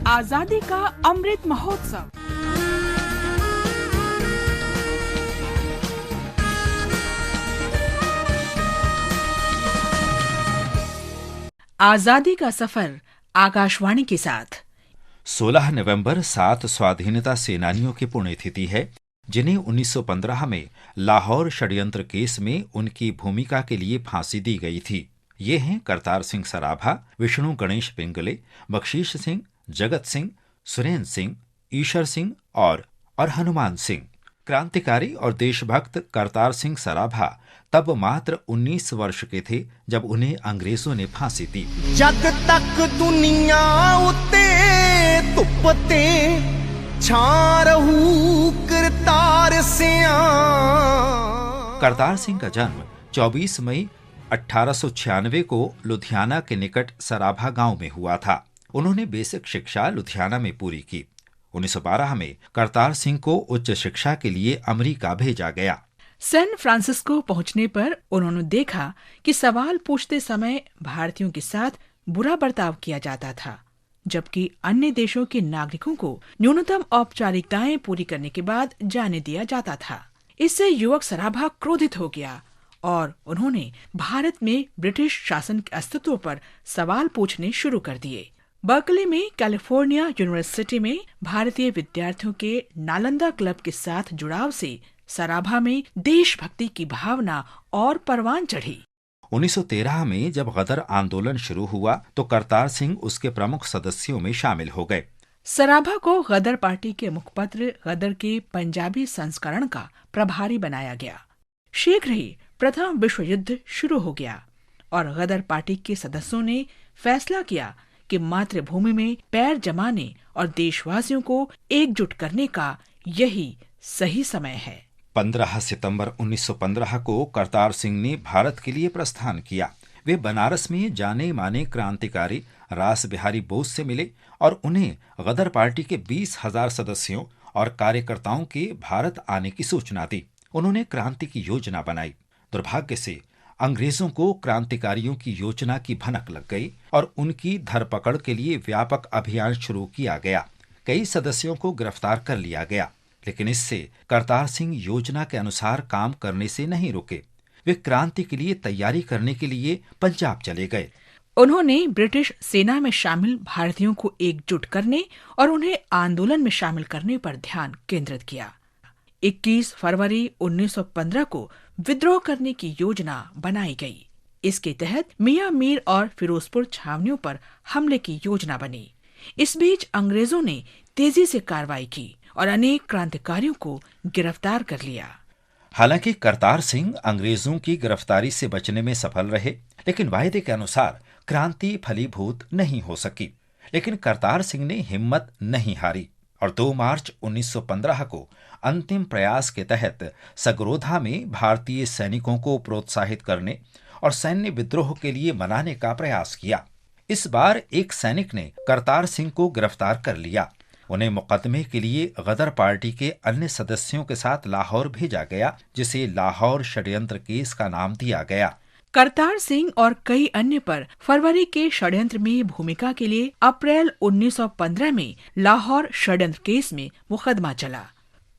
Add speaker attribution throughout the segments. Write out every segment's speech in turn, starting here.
Speaker 1: आजादी का अमृत महोत्सव। आजादी का सफर आकाशवाणी के साथ।
Speaker 2: 16 नवंबर 7 स्वाधीनता सेनानियों की पुण्यतिथि है, जिन्हें 1915 में लाहौर षड्यंत्र केस में उनकी भूमिका के लिए फांसी दी गई थी। ये हैं करतार सिंह सराभा, विष्णु गणेश पिंगले, बख्शीश सिंह, जगत सिंह, सुरेंद्र सिंह, ईश्वर सिंह और हनुमान सिंह। क्रांतिकारी और देशभक्त करतार सिंह सराभा तब मात्र 19 वर्ष के थे जब उन्हें अंग्रेजों ने फांसी दी।
Speaker 3: जद तक दुनिया उते तुपते छा रहू करतार सिंह।
Speaker 2: करतार सिंह का जन्म 24 मई 1896 को लुधियाना के निकट सराभा गांव में हुआ था। उन्होंने बेसिक शिक्षा लुधियाना में पूरी की। 1912 में करतार सिंह को उच्च शिक्षा के लिए अमेरिका भेजा गया।
Speaker 1: सैन फ्रांसिस्को पहुंचने पर उन्होंने देखा कि सवाल पूछते समय भारतीयों के साथ बुरा बर्ताव किया जाता था, जबकि अन्य देशों के नागरिकों को न्यूनतम औपचारिकताएं पूरी करने के बाद जाने दिया जाता था। इससे युवक सराभा क्रोधित हो गया और उन्होंने भारत में ब्रिटिश शासन के अस्तित्व पर सवाल पूछने शुरू कर दिए। बर्कले में कैलिफोर्निया यूनिवर्सिटी में भारतीय विद्यार्थियों के नालंदा क्लब के साथ जुड़ाव से सराभा में देशभक्ति की भावना और परवान चढ़ी।
Speaker 2: 1913 में जब गदर आंदोलन शुरू हुआ तो करतार सिंह उसके प्रमुख सदस्यों में शामिल हो गए।
Speaker 1: सराभा को गदर पार्टी के मुखपत्र गदर के पंजाबी संस्करण का प्रभारी बनाया गया। शीघ्र ही प्रथम विश्व युद्ध शुरू हो गया और गदर पार्टी के सदस्यों ने फैसला किया कि मातृभूमि में पैर जमाने और देशवासियों को एकजुट करने का यही सही समय है।
Speaker 2: 15 सितंबर 1915 को करतार सिंह ने भारत के लिए प्रस्थान किया। वे बनारस में जाने माने क्रांतिकारी रास बिहारी बोस से मिले और उन्हें गदर पार्टी के 20,000 सदस्यों और कार्यकर्ताओं के भारत आने की सूचना दी। उन्होंने क्रांति की योजना बनाई। दुर्भाग्य से अंग्रेजों को क्रांतिकारियों की योजना की भनक लग गई और उनकी धरपकड़ के लिए व्यापक अभियान शुरू किया गया। कई सदस्यों को गिरफ्तार कर लिया गया, लेकिन इससे करतार सिंह योजना के अनुसार काम करने से नहीं रुके। वे क्रांति के लिए तैयारी करने के लिए पंजाब चले गए।
Speaker 1: उन्होंने ब्रिटिश सेना में शामिल भारतीयों को एकजुट करने और उन्हें आंदोलन में शामिल करने पर ध्यान केंद्रित किया। 21 फरवरी 1915 को विद्रोह करने की योजना बनाई गई। इसके तहत मियां मीर और फिरोजपुर छावनियों पर हमले की योजना बनी। इस बीच अंग्रेजों ने तेजी से कार्रवाई की और अनेक क्रांतिकारियों को गिरफ्तार कर लिया।
Speaker 2: हालांकि करतार सिंह अंग्रेजों की गिरफ्तारी से बचने में सफल रहे, लेकिन वायदे के अनुसार क्रांति फलीभूत नहीं हो सकी। लेकिन करतार सिंह ने हिम्मत नहीं हारी और 2 मार्च 1915 को अंतिम प्रयास के तहत सगरोधा में भारतीय सैनिकों को प्रोत्साहित करने और सैन्य विद्रोह के लिए मनाने का प्रयास किया। इस बार एक सैनिक ने करतार सिंह को गिरफ्तार कर लिया। उन्हें मुकदमे के लिए गदर पार्टी के अन्य सदस्यों के साथ लाहौर भेजा गया, जिसे लाहौर षड्यंत्र केस का नाम दिया गया।
Speaker 1: करतार सिंह और कई अन्य पर फरवरी के षड्यंत्र में भूमिका के लिए अप्रैल 1915 में लाहौर षड्यंत्र केस में मुकदमा चला।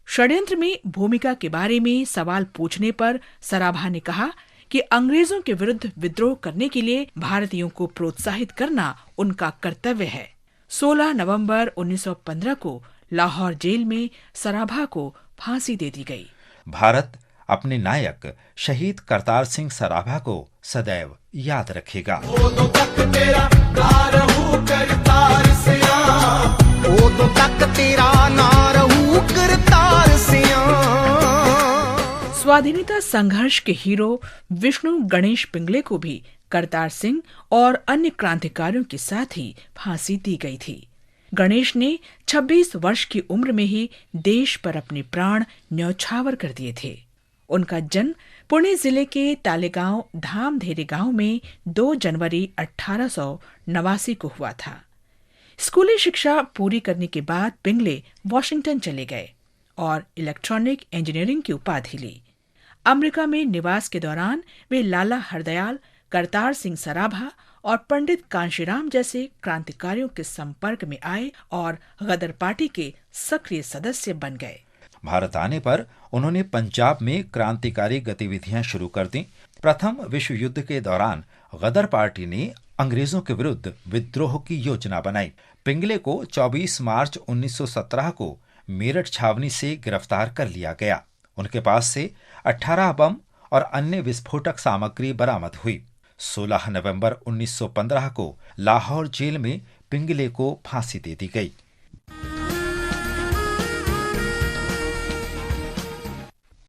Speaker 1: षड्यंत्र में भूमिका के बारे में सवाल पूछने पर सराभा ने कहा कि अंग्रेजों के विरुद्ध विद्रोह करने के लिए भारतीयों को प्रोत्साहित करना उनका कर्तव्य है। 16 नवंबर 1915 को लाहौर जेल में सराभा को फांसी दे दी गई।
Speaker 2: भारत अपने नायक शहीद करतार सिंह सराभा को सदैव याद रखेगा।
Speaker 1: स्वाधीनता संघर्ष के हीरो विष्णु गणेश पिंगले को भी करतार सिंह और अन्य क्रांतिकारियों के साथ ही फांसी दी गई थी। गणेश ने 26 वर्ष की उम्र में ही देश पर अपने प्राण न्यौछावर कर दिए थे। उनका जन्म पुणे जिले के तालेगांव धामधेरे गांव में 2 जनवरी 1889 को हुआ था। स्कूली शिक्षा पूरी करने के बाद पिंगले वॉशिंगटन चले गए और इलेक्ट्रॉनिक इंजीनियरिंग की उपाधि ली। अमेरिका में निवास के दौरान वे लाला हरदयाल, करतार सिंह सराभा और पंडित कांशीराम जैसे क्रांतिकारियों के संपर्क में आए और गदर पार्टी के सक्रिय सदस्य बन गए।
Speaker 2: भारत आने पर उन्होंने पंजाब में क्रांतिकारी गतिविधियां शुरू कर दी। प्रथम विश्व युद्ध के दौरान गदर पार्टी ने अंग्रेजों के विरुद्ध विद्रोह की योजना बनाई। पिंगले को 24 मार्च 1917 को मेरठ छावनी से गिरफ्तार कर लिया गया। उनके पास से 18 बम और अन्य विस्फोटक सामग्री बरामद हुई। 16 नवंबर 1915 को लाहौर जेल में पिंगले को फांसी दे दी गई।